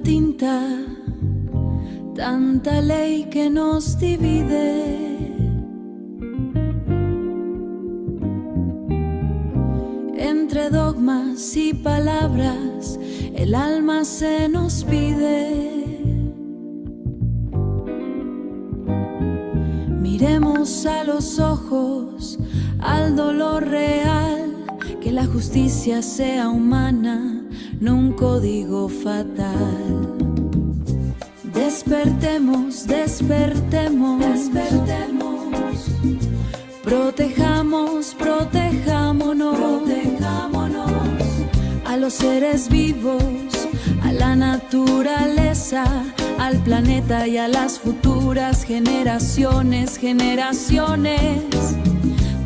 tinta, tanta ley que nos divide. Entre dogmas y palabras, el alma se nos pide. Miremos a los ojos al dolor real, que la justicia sea humana, no un código fatal. Despertemos, despertemos, despertemos. Protejamos, protejámonos, protejámonos a los seres vivos, a la naturaleza, al planeta y a las futuras generaciones, generaciones.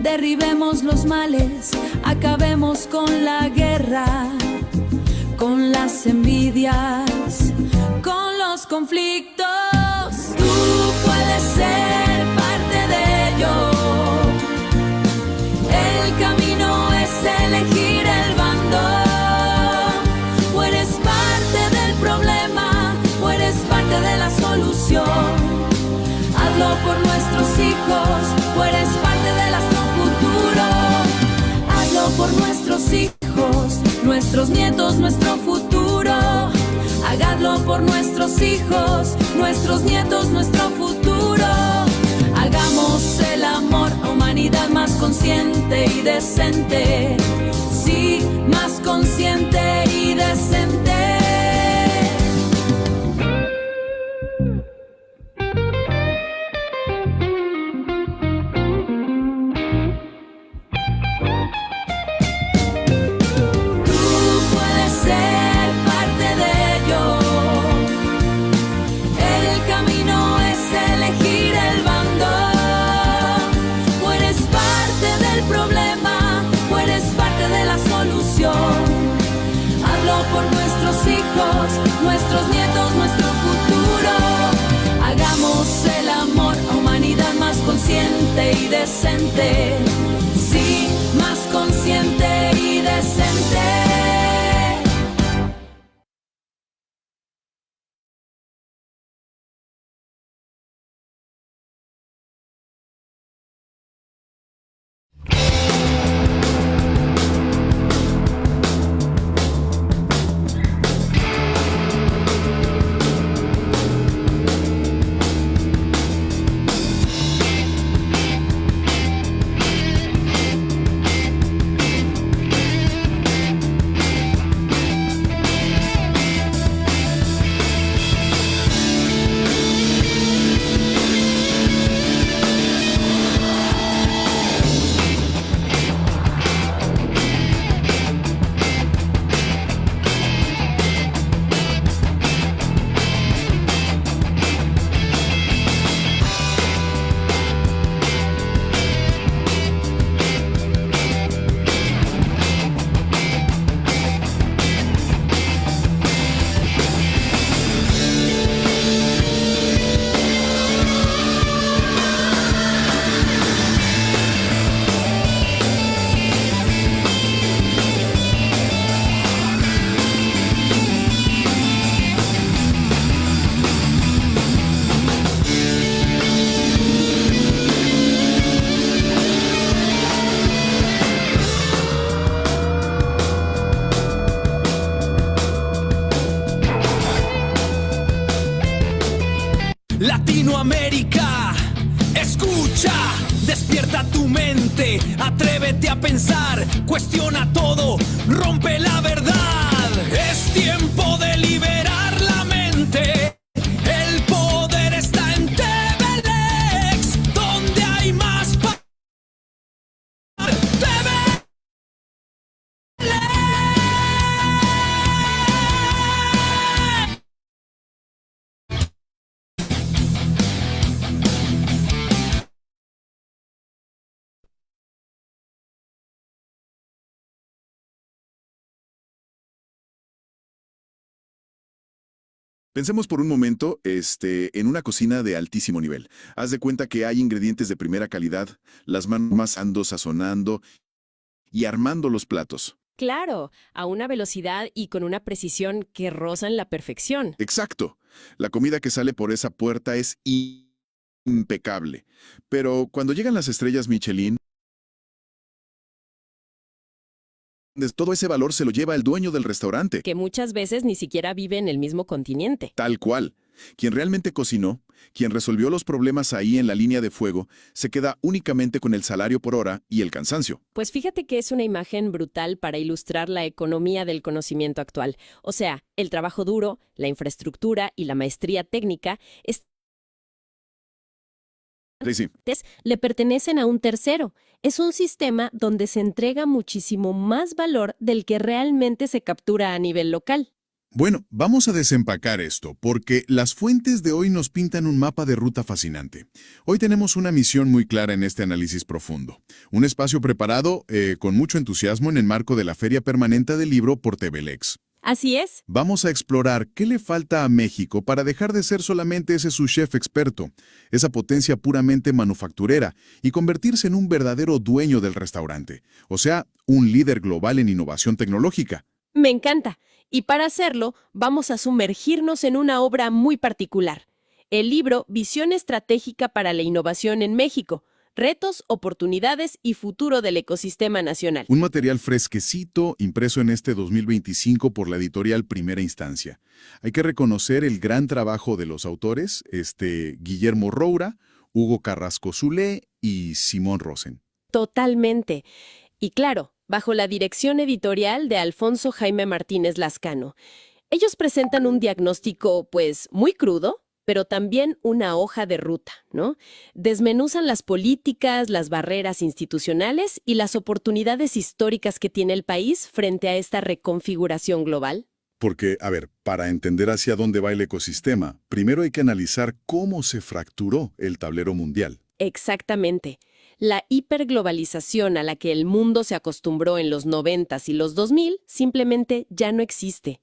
Derribemos los males, acabemos con la guerra, con las envidias, con los conflictos. Tú puedes ser parte de ello. El camino es elegir el bando. O eres parte del problema, o eres parte de la solución. Hazlo por nuestros hijos, o eres parte de nuestro futuro. Hazlo por nuestros hijos, nuestros nietos, nuestro futuro. Hagadlo por nuestros hijos, nuestros nietos, nuestro futuro. Hagamos el amor a humanidad más consciente y decente. Sí, más consciente y decente. Nuestros nietos, nuestro futuro. Hagamos el amor a humanidad más consciente y decente. Sí, más consciente y decente. Latinoamérica, escucha, despierta tu mente, atrévete a pensar, cuestiona todo, rompe la verdad. Es tiempo de liberar la mente. El poder está en TVLex, donde hay más poder. TVLex. Pensemos por un momento, en una cocina de altísimo nivel. Haz de cuenta que hay ingredientes de primera calidad, las manos masando, sazonando y armando los platos. Claro, a una velocidad y con una precisión que rozan la perfección. Exacto. La comida que sale por esa puerta es impecable. Pero cuando llegan las estrellas Michelin, todo ese valor se lo lleva el dueño del restaurante. Que muchas veces ni siquiera vive en el mismo continente. Tal cual. Quien realmente cocinó, quien resolvió los problemas ahí en la línea de fuego, se queda únicamente con el salario por hora y el cansancio. Pues fíjate que es una imagen brutal para ilustrar la economía del conocimiento actual. O sea, el trabajo duro, la infraestructura y la maestría técnica Sí. le pertenecen a un tercero. Es un sistema donde se entrega muchísimo más valor del que realmente se captura a nivel local. Bueno, vamos a desempacar esto, porque las fuentes de hoy nos pintan un mapa de ruta fascinante. Hoy tenemos una misión muy clara en este análisis profundo. Un espacio preparado con mucho entusiasmo en el marco de la Feria Permanente del Libro por TVLex. Así es. Vamos a explorar qué le falta a México para dejar de ser solamente ese sous-chef experto, esa potencia puramente manufacturera, y convertirse en un verdadero dueño del restaurante, o sea, un líder global en innovación tecnológica. Me encanta. Y para hacerlo, vamos a sumergirnos en una obra muy particular. El libro Visión Estratégica para la Innovación en México. Retos, oportunidades y futuro del ecosistema nacional. Un material fresquecito, impreso en este 2025 por la editorial Primera Instancia. Hay que reconocer el gran trabajo de los autores, Guillermo Roura, Hugo Carrasco Zulé y Simón Rosen. Totalmente. Y claro, bajo la dirección editorial de Alfonso Jaime Martínez Lascano. Ellos presentan un diagnóstico, pues, muy crudo, pero también una hoja de ruta, ¿no? Desmenuzan las políticas, las barreras institucionales y las oportunidades históricas que tiene el país frente a esta reconfiguración global. Porque, para entender hacia dónde va el ecosistema, primero hay que analizar cómo se fracturó el tablero mundial. Exactamente. La hiperglobalización a la que el mundo se acostumbró en los 90s y los 2000 simplemente ya no existe.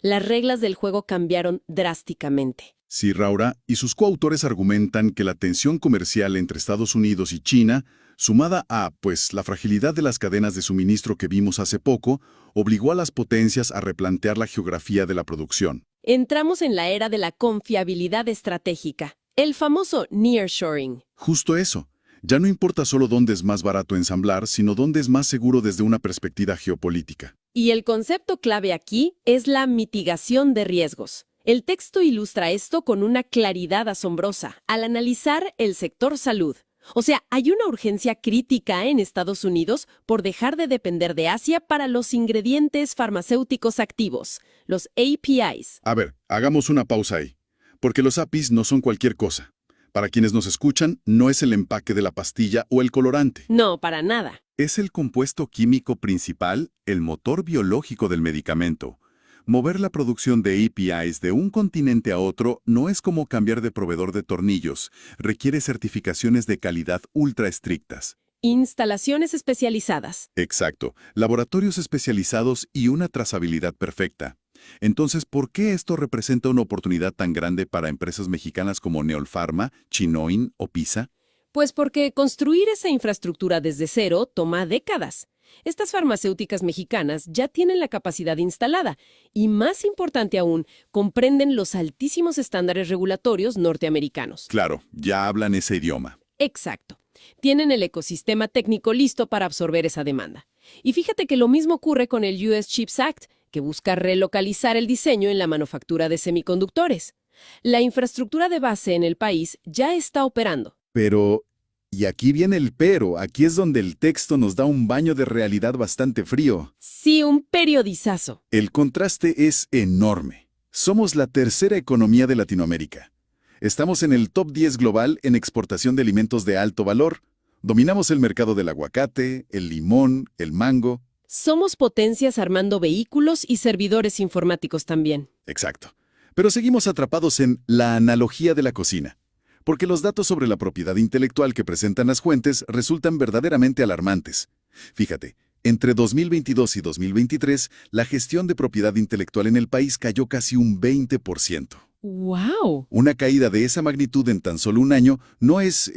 Las reglas del juego cambiaron drásticamente. Sí, Raura, y sus coautores argumentan que la tensión comercial entre Estados Unidos y China, sumada a, la fragilidad de las cadenas de suministro que vimos hace poco, obligó a las potencias a replantear la geografía de la producción. Entramos en la era de la confiabilidad estratégica, el famoso nearshoring. Justo eso. Ya no importa solo dónde es más barato ensamblar, sino dónde es más seguro desde una perspectiva geopolítica. Y el concepto clave aquí es la mitigación de riesgos. El texto ilustra esto con una claridad asombrosa al analizar el sector salud. O sea, hay una urgencia crítica en Estados Unidos por dejar de depender de Asia para los ingredientes farmacéuticos activos, los APIs. Hagamos una pausa ahí, porque los APIs no son cualquier cosa. Para quienes nos escuchan, no es el empaque de la pastilla o el colorante. No, para nada. Es el compuesto químico principal, el motor biológico del medicamento. Mover la producción de APIs de un continente a otro no es como cambiar de proveedor de tornillos. Requiere certificaciones de calidad ultra estrictas. Instalaciones especializadas. Exacto. Laboratorios especializados y una trazabilidad perfecta. Entonces, ¿por qué esto representa una oportunidad tan grande para empresas mexicanas como Neolfarma, Chinoin o PISA? Pues porque construir esa infraestructura desde cero toma décadas. Estas farmacéuticas mexicanas ya tienen la capacidad instalada y, más importante aún, comprenden los altísimos estándares regulatorios norteamericanos. Claro, ya hablan ese idioma. Exacto. Tienen el ecosistema técnico listo para absorber esa demanda. Y fíjate que lo mismo ocurre con el US CHIPS Act, que busca relocalizar el diseño en la manufactura de semiconductores. La infraestructura de base en el país ya está operando. Pero, y aquí viene el pero, aquí es donde el texto nos da un baño de realidad bastante frío. Sí, un periodizazo. El contraste es enorme. Somos la tercera economía de Latinoamérica. Estamos en el top 10 global en exportación de alimentos de alto valor. Dominamos el mercado del aguacate, el limón, el mango. Somos potencias armando vehículos y servidores informáticos también. Exacto. Pero seguimos atrapados en la analogía de la cocina. Porque los datos sobre la propiedad intelectual que presentan las fuentes resultan verdaderamente alarmantes. Fíjate, entre 2022 y 2023, la gestión de propiedad intelectual en el país cayó casi un 20%. ¡Wow! Una caída de esa magnitud en tan solo un año no es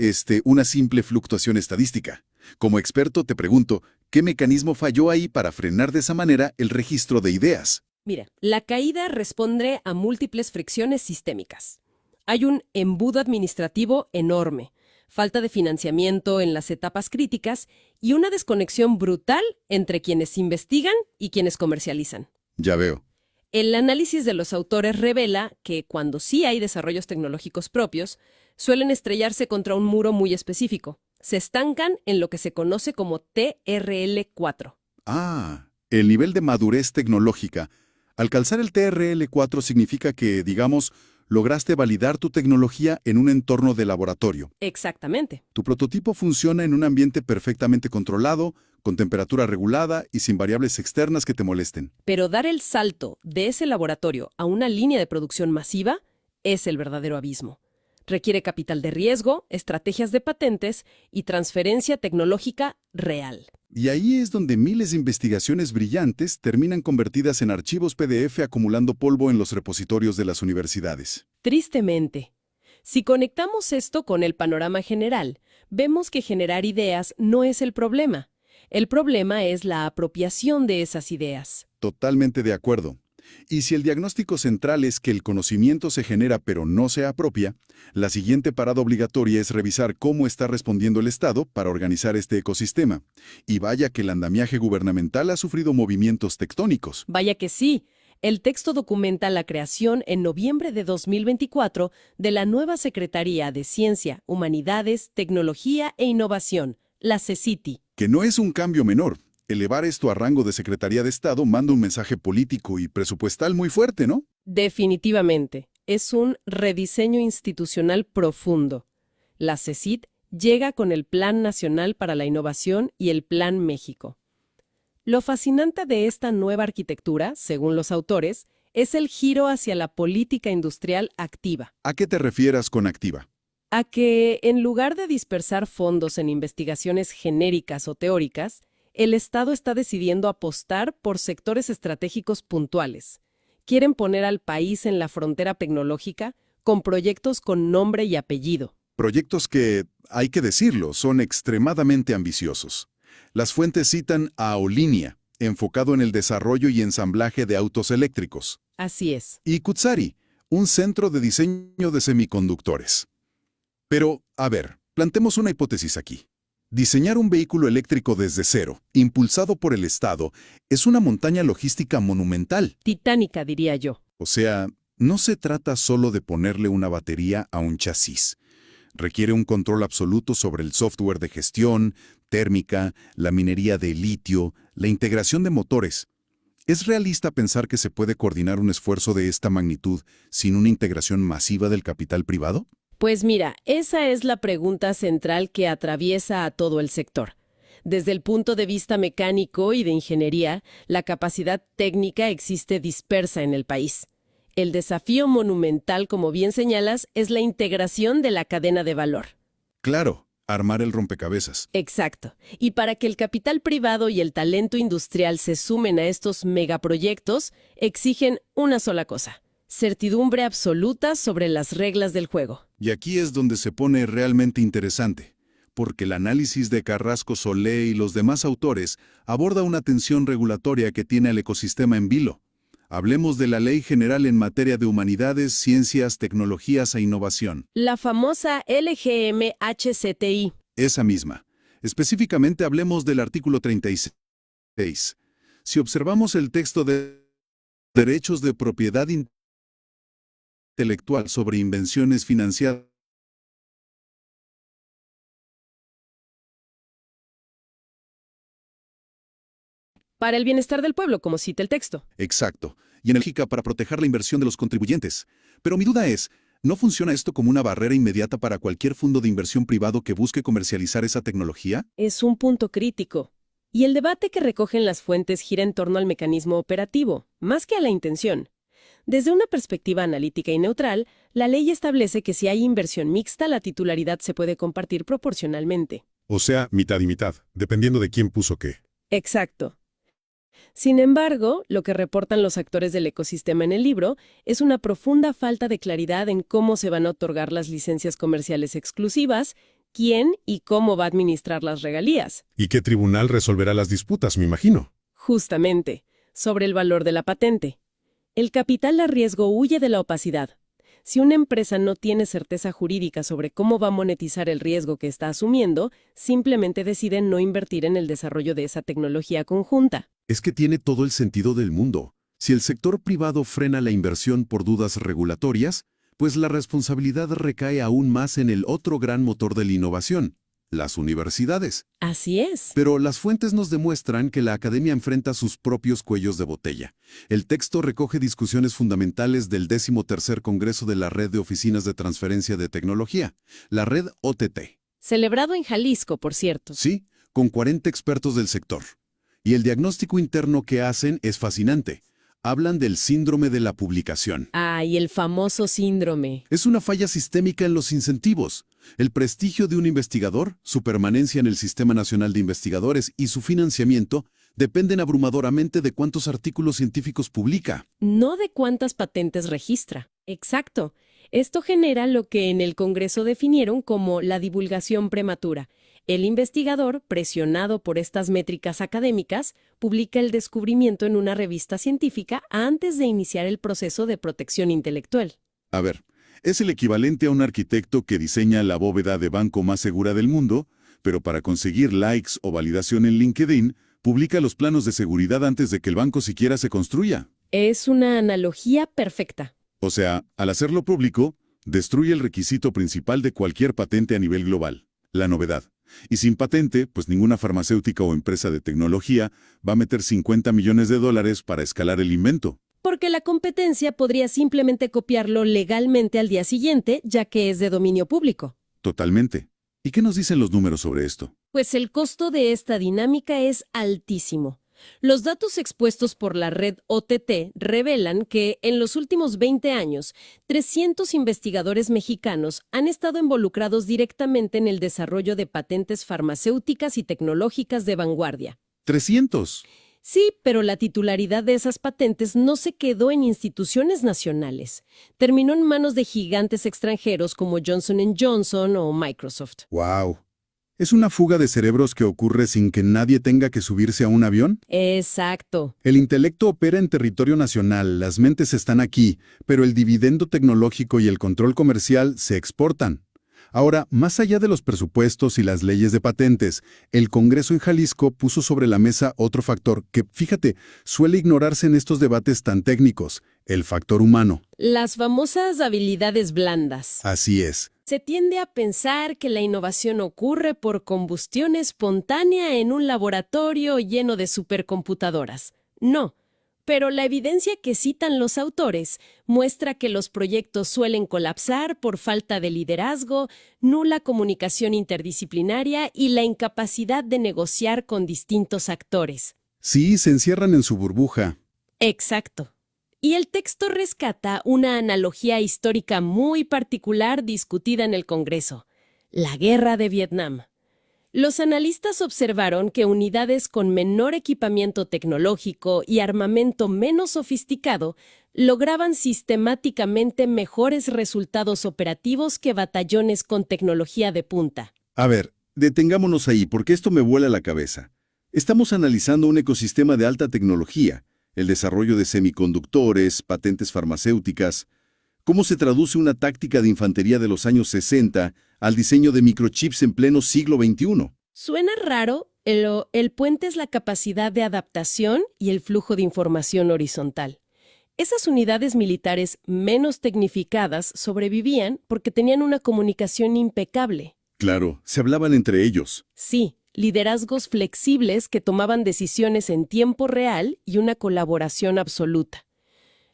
una simple fluctuación estadística. Como experto te pregunto, ¿qué mecanismo falló ahí para frenar de esa manera el registro de ideas? Mira, la caída responde a múltiples fricciones sistémicas. Hay un embudo administrativo enorme, falta de financiamiento en las etapas críticas y una desconexión brutal entre quienes investigan y quienes comercializan. Ya veo. El análisis de los autores revela que cuando sí hay desarrollos tecnológicos propios, suelen estrellarse contra un muro muy específico. Se estancan en lo que se conoce como TRL4. Ah, el nivel de madurez tecnológica. Al calzar el TRL4 significa que, digamos, lograste validar tu tecnología en un entorno de laboratorio. Exactamente. Tu prototipo funciona en un ambiente perfectamente controlado, con temperatura regulada y sin variables externas que te molesten. Pero dar el salto de ese laboratorio a una línea de producción masiva es el verdadero abismo. Requiere capital de riesgo, estrategias de patentes y transferencia tecnológica real. Y ahí es donde miles de investigaciones brillantes terminan convertidas en archivos PDF acumulando polvo en los repositorios de las universidades. Tristemente, si conectamos esto con el panorama general, vemos que generar ideas no es el problema. El problema es la apropiación de esas ideas. Totalmente de acuerdo. Y si el diagnóstico central es que el conocimiento se genera pero no se apropia, la siguiente parada obligatoria es revisar cómo está respondiendo el Estado para organizar este ecosistema. Y vaya que el andamiaje gubernamental ha sufrido movimientos tectónicos. Vaya que sí. El texto documenta la creación en noviembre de 2024 de la nueva Secretaría de Ciencia, Humanidades, Tecnología e Innovación, la CECITI. Que no es un cambio menor. Elevar esto a rango de Secretaría de Estado manda un mensaje político y presupuestal muy fuerte, ¿no? Definitivamente, es un rediseño institucional profundo. La CECIT llega con el Plan Nacional para la Innovación y el Plan México. Lo fascinante de esta nueva arquitectura, según los autores, es el giro hacia la política industrial activa. ¿A qué te refieras con activa? A que, en lugar de dispersar fondos en investigaciones genéricas o teóricas, el Estado está decidiendo apostar por sectores estratégicos puntuales. Quieren poner al país en la frontera tecnológica con proyectos con nombre y apellido. Proyectos que, hay que decirlo, son extremadamente ambiciosos. Las fuentes citan a Aolinia, enfocado en el desarrollo y ensamblaje de autos eléctricos. Así es. Y Kutsari, un centro de diseño de semiconductores. Pero, a ver, plantemos una hipótesis aquí. Diseñar un vehículo eléctrico desde cero, impulsado por el Estado, es una montaña logística monumental. Titánica, diría yo. O sea, no se trata solo de ponerle una batería a un chasis. Requiere un control absoluto sobre el software de gestión, térmica, la minería de litio, la integración de motores. ¿Es realista pensar que se puede coordinar un esfuerzo de esta magnitud sin una integración masiva del capital privado? Pues mira, esa es la pregunta central que atraviesa a todo el sector. Desde el punto de vista mecánico y de ingeniería, la capacidad técnica existe dispersa en el país. El desafío monumental, como bien señalas, es la integración de la cadena de valor. Claro, armar el rompecabezas. Exacto. Y para que el capital privado y el talento industrial se sumen a estos megaproyectos, exigen una sola cosa: certidumbre absoluta sobre las reglas del juego. Y aquí es donde se pone realmente interesante, porque el análisis de Carrasco Solé y los demás autores aborda una tensión regulatoria que tiene al ecosistema en vilo. Hablemos de la Ley General en materia de humanidades, ciencias, tecnologías e innovación. La famosa LGMHCTI. Esa misma. Específicamente hablemos del artículo 36. Si observamos el texto de derechos de propiedad intelectual sobre invenciones financiadas Para el bienestar del pueblo, como cita el texto. Exacto, y enérgica para proteger la inversión de los contribuyentes. Pero mi duda es, ¿no funciona esto como una barrera inmediata para cualquier fondo de inversión privado que busque comercializar esa tecnología? Es un punto crítico. Y el debate que recogen las fuentes gira en torno al mecanismo operativo, más que a la intención. Desde una perspectiva analítica y neutral, la ley establece que si hay inversión mixta, la titularidad se puede compartir proporcionalmente. O sea, mitad y mitad, dependiendo de quién puso qué. Exacto. Sin embargo, lo que reportan los actores del ecosistema en el libro es una profunda falta de claridad en cómo se van a otorgar las licencias comerciales exclusivas, quién y cómo va a administrar las regalías. ¿Y qué tribunal resolverá las disputas, me imagino? Justamente, sobre el valor de la patente. El capital a riesgo huye de la opacidad. Si una empresa no tiene certeza jurídica sobre cómo va a monetizar el riesgo que está asumiendo, simplemente decide no invertir en el desarrollo de esa tecnología conjunta. Es que tiene todo el sentido del mundo. Si el sector privado frena la inversión por dudas regulatorias, pues la responsabilidad recae aún más en el otro gran motor de la innovación, las universidades. Así es. Pero las fuentes nos demuestran que la academia enfrenta sus propios cuellos de botella. El texto recoge discusiones fundamentales del 13º Congreso de la Red de Oficinas de Transferencia de Tecnología, la red OTT. Celebrado en Jalisco, por cierto. Sí, con 40 expertos del sector. Y el diagnóstico interno que hacen es fascinante. Hablan del síndrome de la publicación. Ah, y el famoso síndrome. Es una falla sistémica en los incentivos. El prestigio de un investigador, su permanencia en el Sistema Nacional de Investigadores y su financiamiento dependen abrumadoramente de cuántos artículos científicos publica. No de cuántas patentes registra. Exacto. Esto genera lo que en el Congreso definieron como la divulgación prematura. El investigador, presionado por estas métricas académicas, publica el descubrimiento en una revista científica antes de iniciar el proceso de protección intelectual. A ver, es el equivalente a un arquitecto que diseña la bóveda de banco más segura del mundo, pero para conseguir likes o validación en LinkedIn, publica los planos de seguridad antes de que el banco siquiera se construya. Es una analogía perfecta. O sea, al hacerlo público, destruye el requisito principal de cualquier patente a nivel global, la novedad. Y sin patente, pues ninguna farmacéutica o empresa de tecnología va a meter $50 millones para escalar el invento. Porque la competencia podría simplemente copiarlo legalmente al día siguiente, ya que es de dominio público. Totalmente. ¿Y qué nos dicen los números sobre esto? Pues el costo de esta dinámica es altísimo. Los datos expuestos por la red OTT revelan que en los últimos 20 años, 300 investigadores mexicanos han estado involucrados directamente en el desarrollo de patentes farmacéuticas y tecnológicas de vanguardia. ¡300! Sí, pero la titularidad de esas patentes no se quedó en instituciones nacionales. Terminó en manos de gigantes extranjeros como Johnson & Johnson o Microsoft. ¡Wow! ¿Es una fuga de cerebros que ocurre sin que nadie tenga que subirse a un avión? Exacto. El intelecto opera en territorio nacional, las mentes están aquí, pero el dividendo tecnológico y el control comercial se exportan. Ahora, más allá de los presupuestos y las leyes de patentes, el Congreso en Jalisco puso sobre la mesa otro factor que, fíjate, suele ignorarse en estos debates tan técnicos, el factor humano. Las famosas habilidades blandas. Así es. Se tiende a pensar que la innovación ocurre por combustión espontánea en un laboratorio lleno de supercomputadoras. No, pero la evidencia que citan los autores muestra que los proyectos suelen colapsar por falta de liderazgo, nula comunicación interdisciplinaria y la incapacidad de negociar con distintos actores. Sí, se encierran en su burbuja. Exacto. Y el texto rescata una analogía histórica muy particular discutida en el Congreso: la Guerra de Vietnam. Los analistas observaron que unidades con menor equipamiento tecnológico y armamento menos sofisticado lograban sistemáticamente mejores resultados operativos que batallones con tecnología de punta. A ver, detengámonos ahí, porque esto me vuela la cabeza. Estamos analizando un ecosistema de alta tecnología, el desarrollo de semiconductores, patentes farmacéuticas. ¿Cómo se traduce una táctica de infantería de los años 60 al diseño de microchips en pleno siglo XXI? Suena raro, pero el puente es la capacidad de adaptación y el flujo de información horizontal. Esas unidades militares menos tecnificadas sobrevivían porque tenían una comunicación impecable. Claro, se hablaban entre ellos. Sí, liderazgos flexibles que tomaban decisiones en tiempo real y una colaboración absoluta.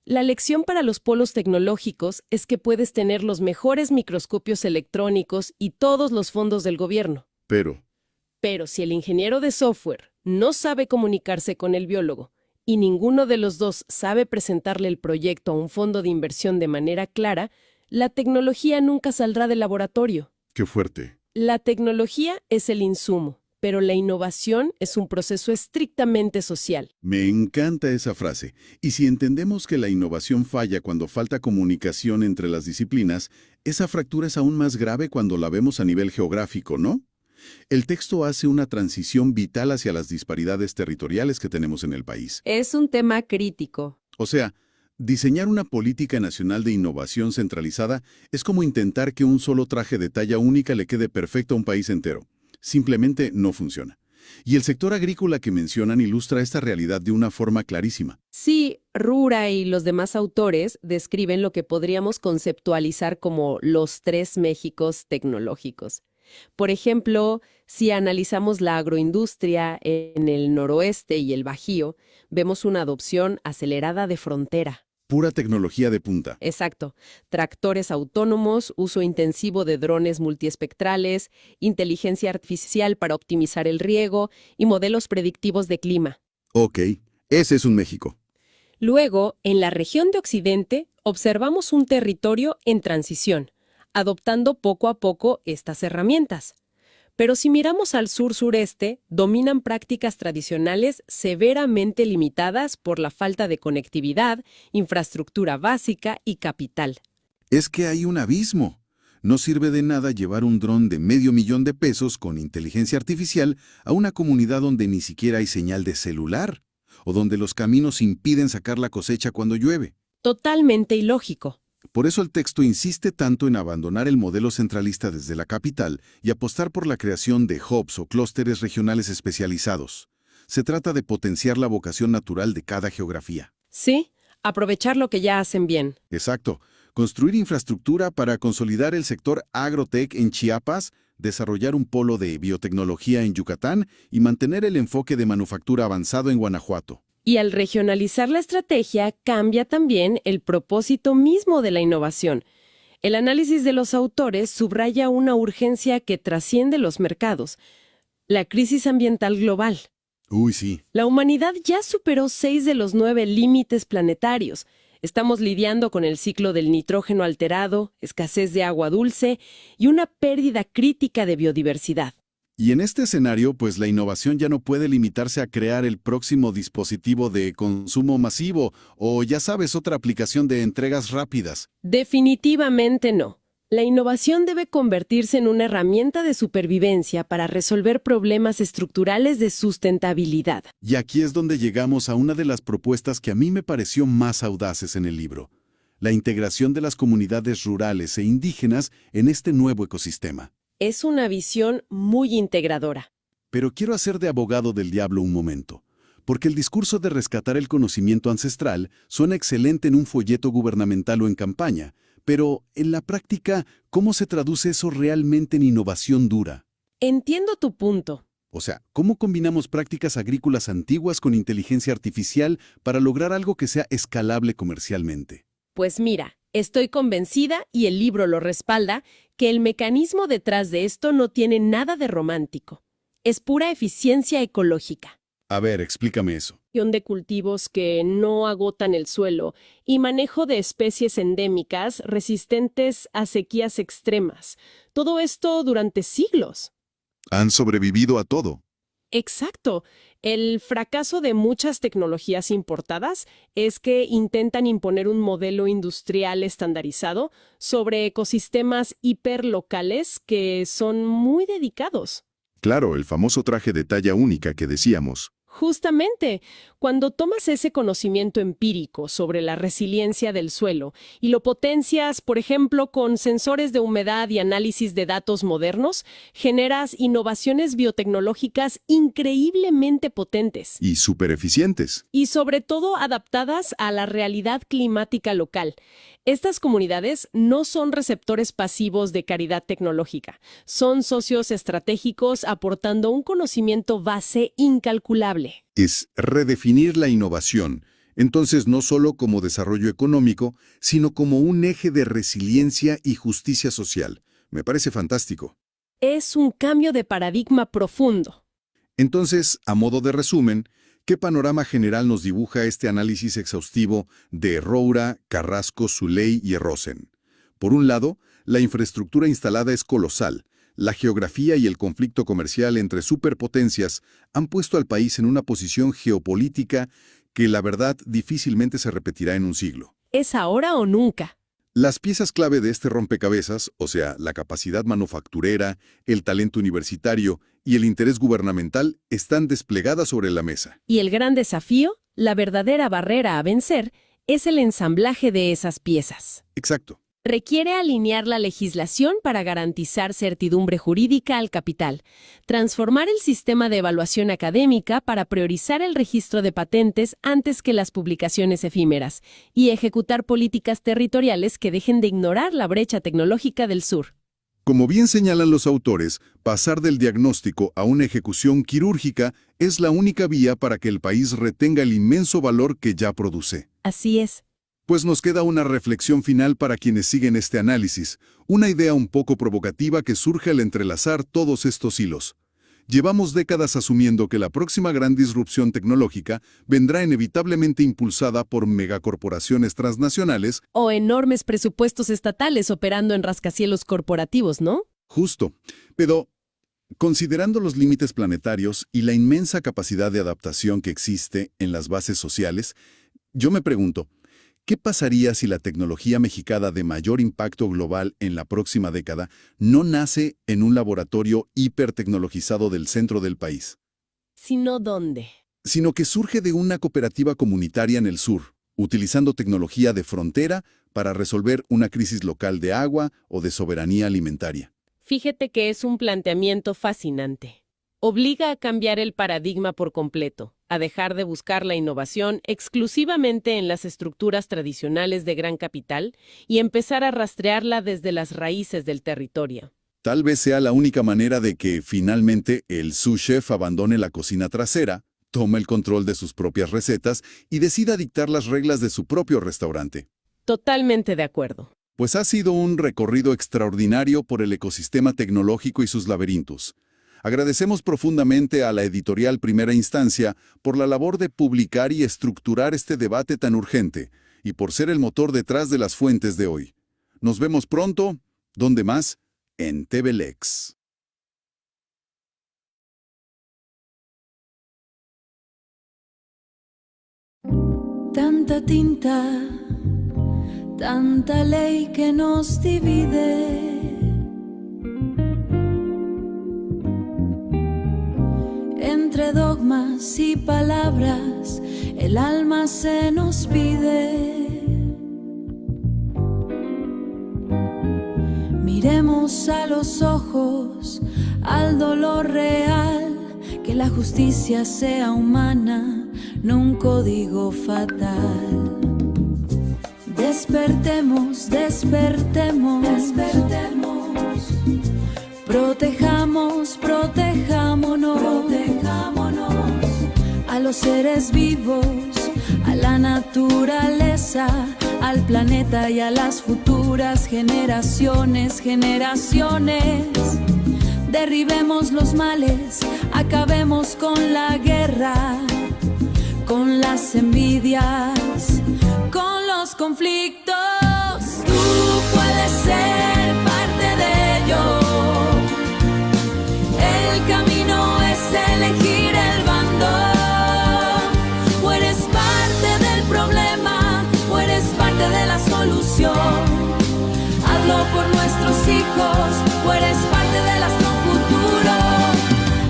La lección para los polos tecnológicos es que puedes tener los mejores microscopios electrónicos y todos los fondos del gobierno. Pero si el ingeniero de software no sabe comunicarse con el biólogo y ninguno de los dos sabe presentarle el proyecto a un fondo de inversión de manera clara, la tecnología nunca saldrá del laboratorio. ¡Qué fuerte! La tecnología es el insumo, pero la innovación es un proceso estrictamente social. Me encanta esa frase. Y si entendemos que la innovación falla cuando falta comunicación entre las disciplinas, esa fractura es aún más grave cuando la vemos a nivel geográfico, ¿no? El texto hace una transición vital hacia las disparidades territoriales que tenemos en el país. Es un tema crítico. O sea, diseñar una política nacional de innovación centralizada es como intentar que un solo traje de talla única le quede perfecto a un país entero. Simplemente no funciona. Y el sector agrícola que mencionan ilustra esta realidad de una forma clarísima. Sí, Rura y los demás autores describen lo que podríamos conceptualizar como los 3 Méxicos tecnológicos. Por ejemplo, si analizamos la agroindustria en el noroeste y el Bajío, vemos una adopción acelerada de frontera. Pura tecnología de punta. Exacto. Tractores autónomos, uso intensivo de drones multiespectrales, inteligencia artificial para optimizar el riego y modelos predictivos de clima. Ok, ese es un México. Luego, en la región de Occidente, observamos un territorio en transición, adoptando poco a poco estas herramientas. Pero si miramos al sur-sureste, dominan prácticas tradicionales severamente limitadas por la falta de conectividad, infraestructura básica y capital. Es que hay un abismo. No sirve de nada llevar un dron de $500,000 con inteligencia artificial a una comunidad donde ni siquiera hay señal de celular, o donde los caminos impiden sacar la cosecha cuando llueve. Totalmente ilógico. Por eso el texto insiste tanto en abandonar el modelo centralista desde la capital y apostar por la creación de hubs o clústeres regionales especializados. Se trata de potenciar la vocación natural de cada geografía. Sí, aprovechar lo que ya hacen bien. Exacto. Construir infraestructura para consolidar el sector agrotech en Chiapas, desarrollar un polo de biotecnología en Yucatán y mantener el enfoque de manufactura avanzado en Guanajuato. Y al regionalizar la estrategia, cambia también el propósito mismo de la innovación. El análisis de los autores subraya una urgencia que trasciende los mercados: la crisis ambiental global. Uy, sí. La humanidad ya superó 6 de los 9 límites planetarios. Estamos lidiando con el ciclo del nitrógeno alterado, escasez de agua dulce y una pérdida crítica de biodiversidad. Y en este escenario, pues la innovación ya no puede limitarse a crear el próximo dispositivo de consumo masivo o, ya sabes, otra aplicación de entregas rápidas. Definitivamente no. La innovación debe convertirse en una herramienta de supervivencia para resolver problemas estructurales de sustentabilidad. Y aquí es donde llegamos a una de las propuestas que a mí me pareció más audaces en el libro: la integración de las comunidades rurales e indígenas en este nuevo ecosistema. Es una visión muy integradora. Pero quiero hacer de abogado del diablo un momento, porque el discurso de rescatar el conocimiento ancestral suena excelente en un folleto gubernamental o en campaña, pero en la práctica, ¿cómo se traduce eso realmente en innovación dura? Entiendo tu punto. O sea, ¿cómo combinamos prácticas agrícolas antiguas con inteligencia artificial para lograr algo que sea escalable comercialmente? Pues mira, estoy convencida, y el libro lo respalda, que el mecanismo detrás de esto no tiene nada de romántico. Es pura eficiencia ecológica. A ver, explícame eso. De cultivos que no agotan el suelo y manejo de especies endémicas resistentes a sequías extremas. Todo esto durante siglos. Han sobrevivido a todo. Exacto. El fracaso de muchas tecnologías importadas es que intentan imponer un modelo industrial estandarizado sobre ecosistemas hiperlocales que son muy dedicados. Claro, el famoso traje de talla única que decíamos. Justamente, cuando tomas ese conocimiento empírico sobre la resiliencia del suelo y lo potencias, por ejemplo, con sensores de humedad y análisis de datos modernos, generas innovaciones biotecnológicas increíblemente potentes. Y súper eficientes. Y sobre todo adaptadas a la realidad climática local. Estas comunidades no son receptores pasivos de caridad tecnológica, son socios estratégicos aportando un conocimiento base incalculable. Es redefinir la innovación, entonces no solo como desarrollo económico, sino como un eje de resiliencia y justicia social. Me parece fantástico. Es un cambio de paradigma profundo. Entonces, a modo de resumen, ¿qué panorama general nos dibuja este análisis exhaustivo de Roura, Carrasco, Zuley y Rosen? Por un lado, la infraestructura instalada es colosal. La geografía y el conflicto comercial entre superpotencias han puesto al país en una posición geopolítica que, la verdad, difícilmente se repetirá en un siglo. ¿Es ahora o nunca? Las piezas clave de este rompecabezas, o sea, la capacidad manufacturera, el talento universitario y el interés gubernamental, están desplegadas sobre la mesa. Y el gran desafío, la verdadera barrera a vencer, es el ensamblaje de esas piezas. Exacto. Requiere alinear la legislación para garantizar certidumbre jurídica al capital, transformar el sistema de evaluación académica para priorizar el registro de patentes antes que las publicaciones efímeras, y ejecutar políticas territoriales que dejen de ignorar la brecha tecnológica del sur. Como bien señalan los autores, pasar del diagnóstico a una ejecución quirúrgica es la única vía para que el país retenga el inmenso valor que ya produce. Así es. Pues nos queda una reflexión final para quienes siguen este análisis, una idea un poco provocativa que surge al entrelazar todos estos hilos. Llevamos décadas asumiendo que la próxima gran disrupción tecnológica vendrá inevitablemente impulsada por megacorporaciones transnacionales O enormes presupuestos estatales operando en rascacielos corporativos, ¿no? Justo, pero considerando los límites planetarios y la inmensa capacidad de adaptación que existe en las bases sociales, yo me pregunto, ¿qué pasaría si la tecnología mexicana de mayor impacto global en la próxima década no nace en un laboratorio hipertecnologizado del centro del país, Sino dónde. sino que surge de una cooperativa comunitaria en el sur, utilizando tecnología de frontera para resolver una crisis local de agua o de soberanía alimentaria? Fíjate que es un planteamiento fascinante. Obliga a cambiar el paradigma por completo, a dejar de buscar la innovación exclusivamente en las estructuras tradicionales de gran capital y empezar a rastrearla desde las raíces del territorio. Tal vez sea la única manera de que, finalmente, el sous chef abandone la cocina trasera, tome el control de sus propias recetas y decida dictar las reglas de su propio restaurante. Totalmente de acuerdo. Pues ha sido un recorrido extraordinario por el ecosistema tecnológico y sus laberintos. Agradecemos profundamente a la editorial Primera Instancia por la labor de publicar y estructurar este debate tan urgente y por ser el motor detrás de las fuentes de hoy. Nos vemos pronto, ¿dónde más? En TV Lex. Tanta tinta, tanta ley que nos divide. Entre dogmas y palabras, el alma se nos pide. Miremos a los ojos, al dolor real, que la justicia sea humana, no un código fatal. Despertemos, despertemos, despertemos. Protejamos, protejámonos, protejámonos a los seres vivos, a la naturaleza, al planeta y a las futuras generaciones, generaciones. Derribemos los males, acabemos con la guerra, con las envidias, con los conflictos. Tú puedes ser parte de ello. El camino es elegir el bando. O eres parte del problema, o eres parte de la solución. Hazlo por nuestros hijos, o eres parte de nuestro futuro.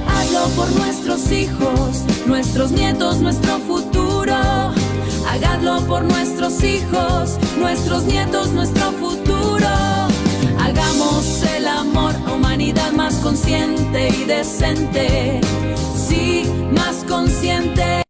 Hazlo por nuestros hijos, nuestros nietos, nuestro futuro. Hagadlo por nuestros hijos, nuestros nietos, nuestro futuro. Hagamos el amor a humanidad más consciente y decente. Sí, más consciente.